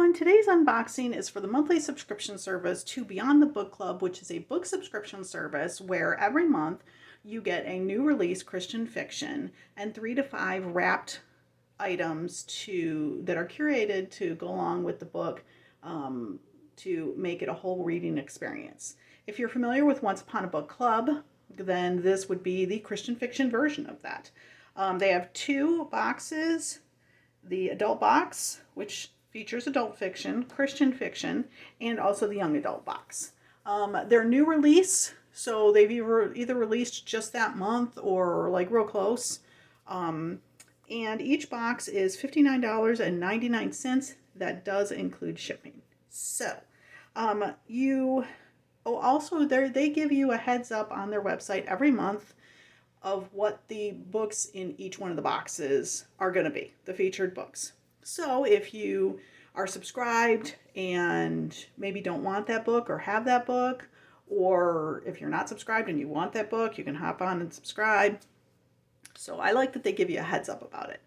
everyone, today's unboxing is for the monthly subscription service to Beyond the Book Club, which is a book subscription service where every month you get a new release Christian fiction and 3 to 5 wrapped items that are curated to go along with the book to make it a whole reading experience. If you're familiar with Once Upon a Book Club, then this would be the Christian fiction version of that. They have 2 boxes, the adult box, which features adult fiction, Christian fiction, and also the young adult box. Their new release, so they've either released just that month or like real close. And each box is $59.99. That does include shipping. So they give you a heads up on their website every month of what the books in each one of the boxes are going to be, the featured books. So if you are subscribed and maybe don't want that book or have that book, or if you're not subscribed and you want that book, you can hop on and subscribe. So I like that they give you a heads up about it.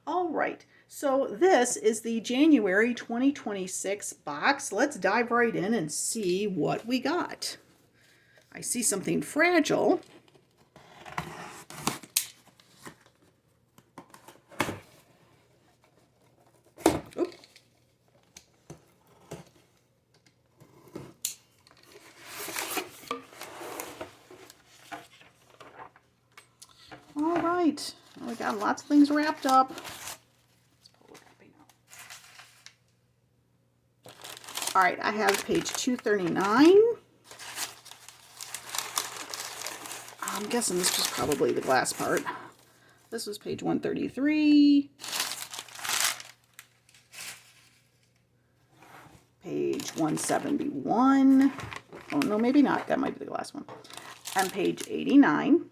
All right, so this is the January 2026 box. Let's dive right in and see what we got. I see something fragile. All right, well, we got lots of things wrapped up. Let's pull the wrapping out. All right, I have page 239. I'm guessing this was probably the glass part. This was page 133. Page 171. Oh, no, maybe not. That might be the glass one. And page 89.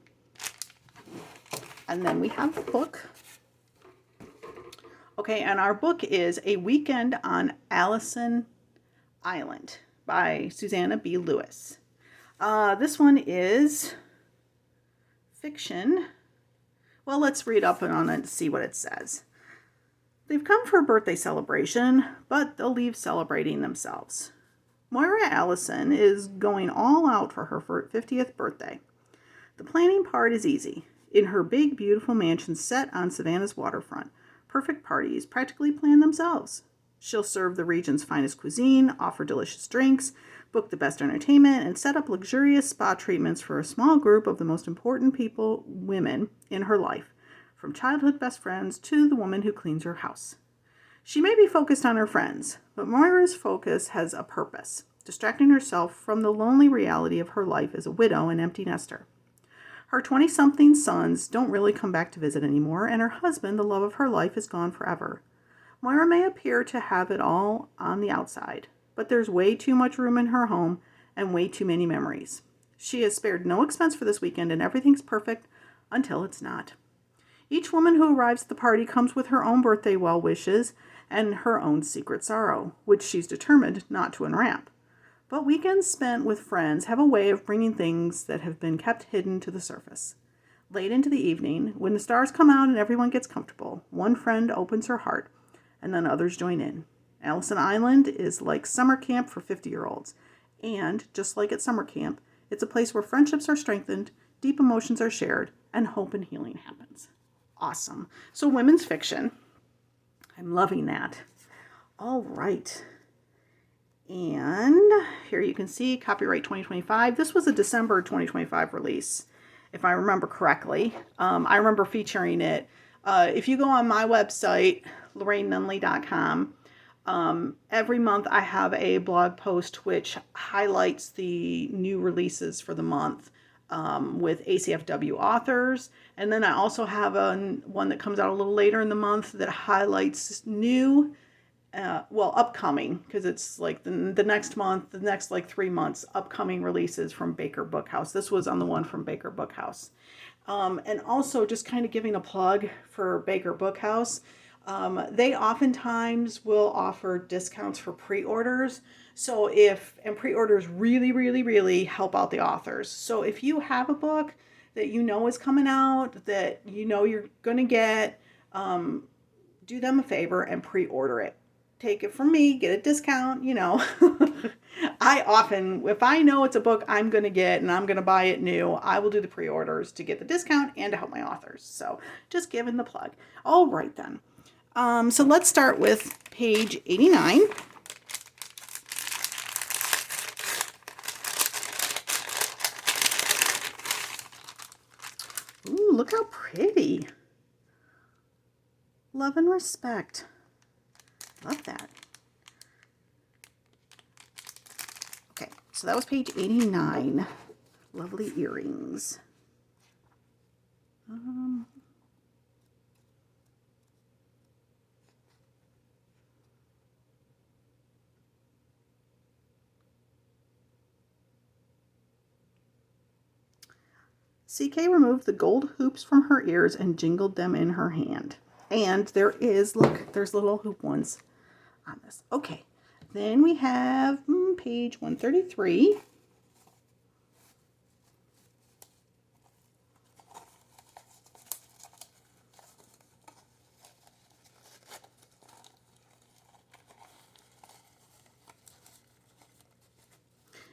And then we have the book. Okay, and our book is A Weekend on Allison Island by Susanna B. Lewis. This one is fiction. Well, let's read up on it and see what it says. They've come for a birthday celebration, but they'll leave celebrating themselves. Moira Allison is going all out for her 50th birthday. The planning part is easy. In her big, beautiful mansion set on Savannah's waterfront, perfect parties practically plan themselves. She'll serve the region's finest cuisine, offer delicious drinks, book the best entertainment, and set up luxurious spa treatments for a small group of the most important women in her life, from childhood best friends to the woman who cleans her house. She may be focused on her friends, but Moira's focus has a purpose, distracting herself from the lonely reality of her life as a widow and empty nester. Her 20-something sons don't really come back to visit anymore, and her husband, the love of her life, is gone forever. Moira may appear to have it all on the outside, but there's way too much room in her home and way too many memories. She has spared no expense for this weekend, and everything's perfect until it's not. Each woman who arrives at the party comes with her own birthday well wishes and her own secret sorrow, which she's determined not to unwrap. But weekends spent with friends have a way of bringing things that have been kept hidden to the surface. Late into the evening, when the stars come out and everyone gets comfortable, one friend opens her heart, and then others join in. Allison Island is like summer camp for 50-year-olds. And, just like at summer camp, it's a place where friendships are strengthened, deep emotions are shared, and hope and healing happens. Awesome. So women's fiction. I'm loving that. All right. And here you can see copyright 2025. This was a December 2025 release, if I remember correctly. I remember featuring it. If you go on my website, LorraineNunley.com, every month I have a blog post which highlights the new releases for the month with ACFW authors. And then I also have one that comes out a little later in the month that highlights new upcoming, because it's like the next month, the next like 3 months, upcoming releases from Baker Bookhouse. This was on the one from Baker Bookhouse. And also just kind of giving a plug for Baker Bookhouse. They oftentimes will offer discounts for pre-orders. And pre-orders really, really, really help out the authors. So if you have a book that you know is coming out, that you know you're going to get, do them a favor and pre-order it. take it from me, get a discount, you know. I often, if I know it's a book I'm going to get and I'm going to buy it new, I will do the pre-orders to get the discount and to help my authors. So just giving the plug. All right then. So let's start with page 89. Ooh, look how pretty. Love and Respect. Love that. Okay, so that was page 89. Lovely earrings. CK removed the gold hoops from her ears and jingled them in her hand. And there is, look, there's little hoop ones on this. Okay, then we have page 133.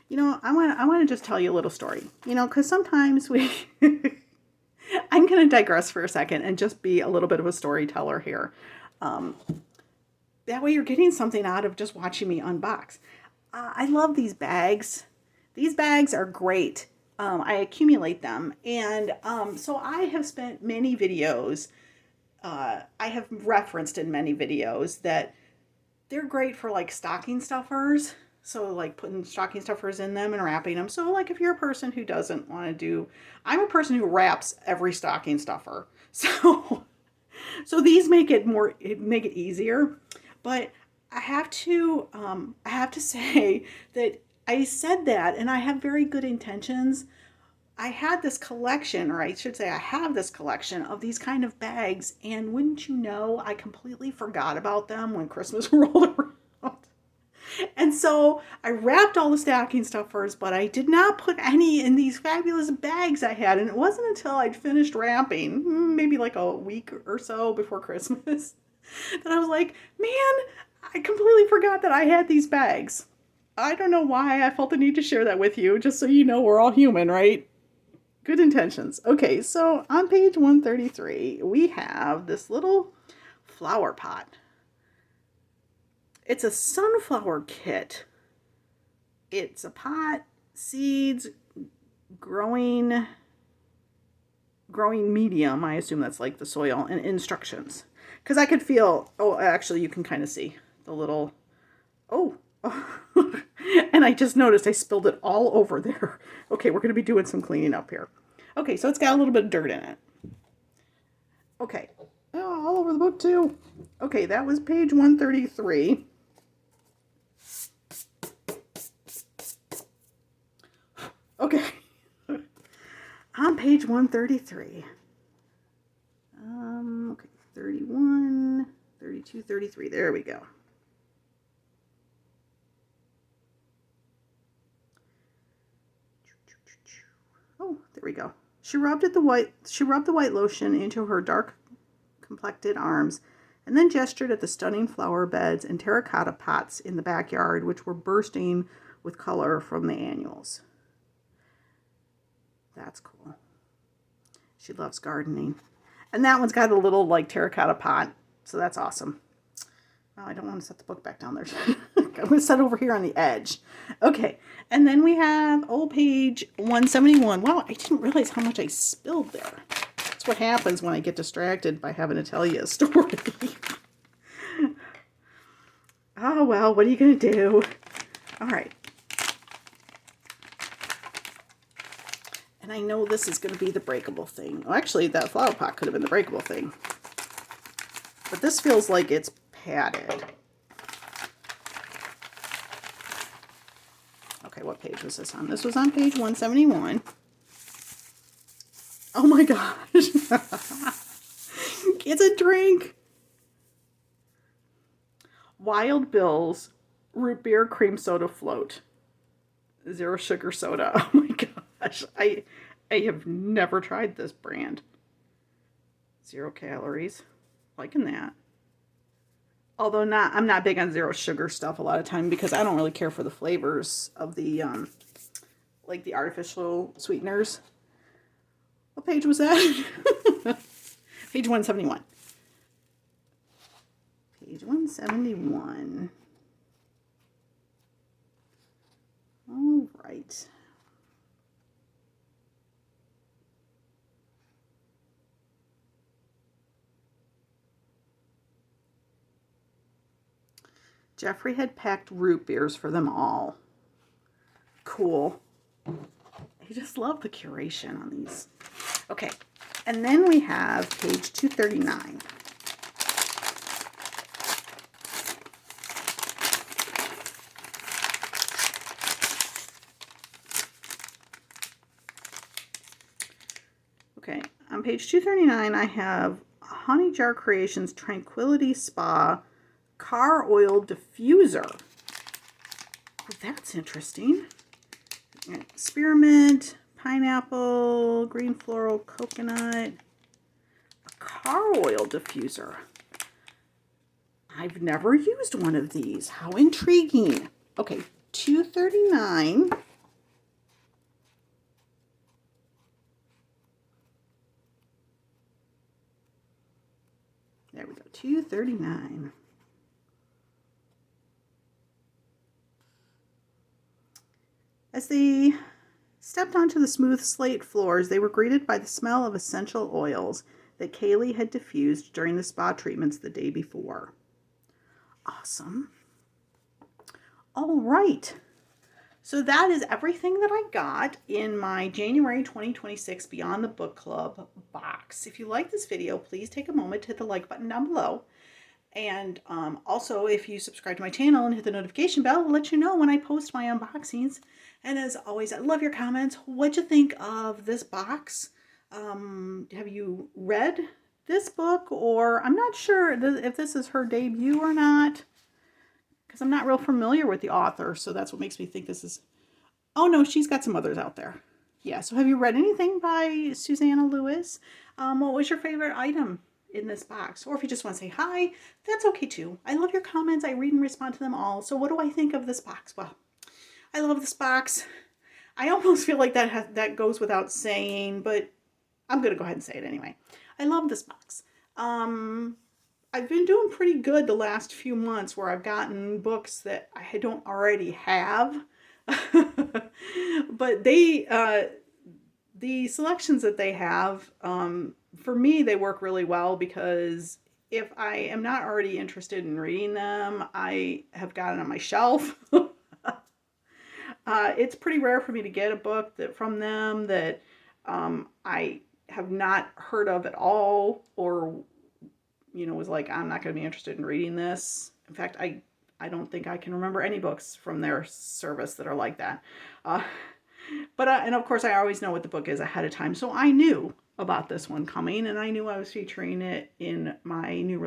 You know, I want to just tell you a little story. You know, because sometimes we, I'm going to digress for a second and just be a little bit of a storyteller here. That way you're getting something out of just watching me unbox. I love these bags. These bags are great. I accumulate them. And so I have spent many videos, I have referenced in many videos that they're great for like stocking stuffers. So like putting stocking stuffers in them and wrapping them. So like if you're a person who doesn't want to do, I'm a person who wraps every stocking stuffer. So these make it easier. But I have to say that I said that and I have very good intentions. I had this collection, or I should say I have this collection of these kind of bags, and wouldn't you know, I completely forgot about them when Christmas rolled around. And so I wrapped all the stocking stuffers, but I did not put any in these fabulous bags I had. And it wasn't until I'd finished wrapping, maybe like a week or so before Christmas, that I was like, man, I completely forgot that I had these bags. I don't know why I felt the need to share that with you, just so you know we're all human, right? Good intentions. Okay, so on page 133, we have this little flower pot. It's a sunflower kit. It's a pot, seeds, growing medium. I assume that's like the soil, and instructions. Because I could feel, oh, actually you can kind of see the little, oh. And I just noticed I spilled it all over there. Okay, we're going to be doing some cleaning up here. Okay, so it's got a little bit of dirt in it. Okay, oh, all over the book too. Okay, that was page 133. Okay, on page 133. Okay, 31, 32, 33. There we go. Oh, there we go. She rubbed the white lotion into her dark complected arms and then gestured at the stunning flower beds and terracotta pots in the backyard, which were bursting with color from the annuals. That's cool. She loves gardening. And that one's got a little like terracotta pot, so that's awesome. Oh, I don't want to set the book back down there. I'm going to set it over here on the edge. Okay, and then we have page 171. Wow, I didn't realize how much I spilled there. That's what happens when I get distracted by having to tell you a story. Oh, well, what are you going to do? All right. And I know this is going to be the breakable thing. Well, actually, that flower pot could have been the breakable thing. But this feels like it's padded. Okay, what page was this on? This was on page 171. Oh my gosh. It's a drink. Wild Bill's root beer cream soda float. 0 sugar soda. Oh my gosh. I have never tried this brand. 0 calories. Liking that. Although I'm not big on zero sugar stuff a lot of time because I don't really care for the flavors of the like the artificial sweeteners. What page was that? Page 171. Page 171. All right. Jeffrey had packed root beers for them all. Cool. I just love the curation on these. Okay, and then we have page 239. Okay, on page 239 I have Honey Jar Creations Tranquility Spa Car Oil Diffuser. Well, that's interesting. Spearmint, pineapple, green floral, coconut, a car oil diffuser. I've never used one of these. How intriguing. Okay, 239. There we go, 239. As they stepped onto the smooth slate floors, they were greeted by the smell of essential oils that Kaylee had diffused during the spa treatments the day before. Awesome. All right. So that is everything that I got in my January 2026 Beyond the Book Club box. If you like this video, please take a moment to hit the like button down below. And also, if you subscribe to my channel and hit the notification bell, it'll let you know when I post my unboxings. And as always, I love your comments. What'd you think of this box? Have you read this book? Or I'm not sure if this is her debut or not, because I'm not real familiar with the author. So that's what makes me think this is... Oh, no, she's got some others out there. Yeah, so have you read anything by Susanna Lewis? What was your favorite item in this box? Or if you just want to say hi, that's okay too. I love your comments. I read and respond to them all. So what do I think of this box? Well, I love this box. I almost feel like that goes without saying, but I'm going to go ahead and say it anyway. I love this box. I've been doing pretty good the last few months where I've gotten books that I don't already have. But the selections that they have, for me, they work really well because if I am not already interested in reading them, I have got it on my shelf. It's pretty rare for me to get a book from them that I have not heard of at all, or was like, I'm not going to be interested in reading this. In fact, I don't think I can remember any books from their service that are like that. And of course, I always know what the book is ahead of time. So I knew about this one coming, and I knew I was featuring it in my new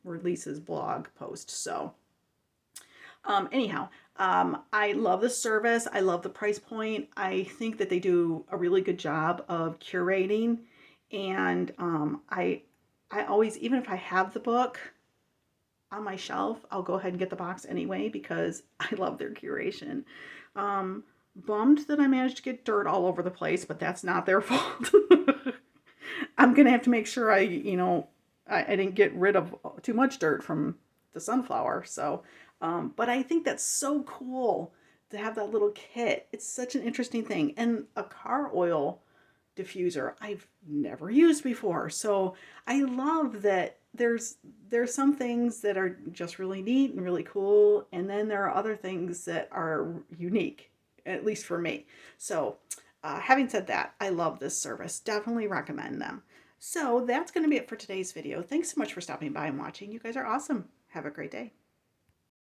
releases blog post. So anyhow, I love the service. I love the price point. I think that they do a really good job of curating. And I always, even if I have the book on my shelf, I'll go ahead and get the box anyway because I love their curation. Bummed that I managed to get dirt all over the place, but that's not their fault. I'm going to have to make sure I didn't get rid of too much dirt from the sunflower. So, but I think that's so cool to have that little kit. It's such an interesting thing. And a car oil diffuser I've never used before. So I love that there's some things that are just really neat and really cool. And then there are other things that are unique, at least for me. So having said that, I love this service. Definitely recommend them. So that's going to be it for today's video. Thanks so much for stopping by and watching. You guys are awesome. Have a great day.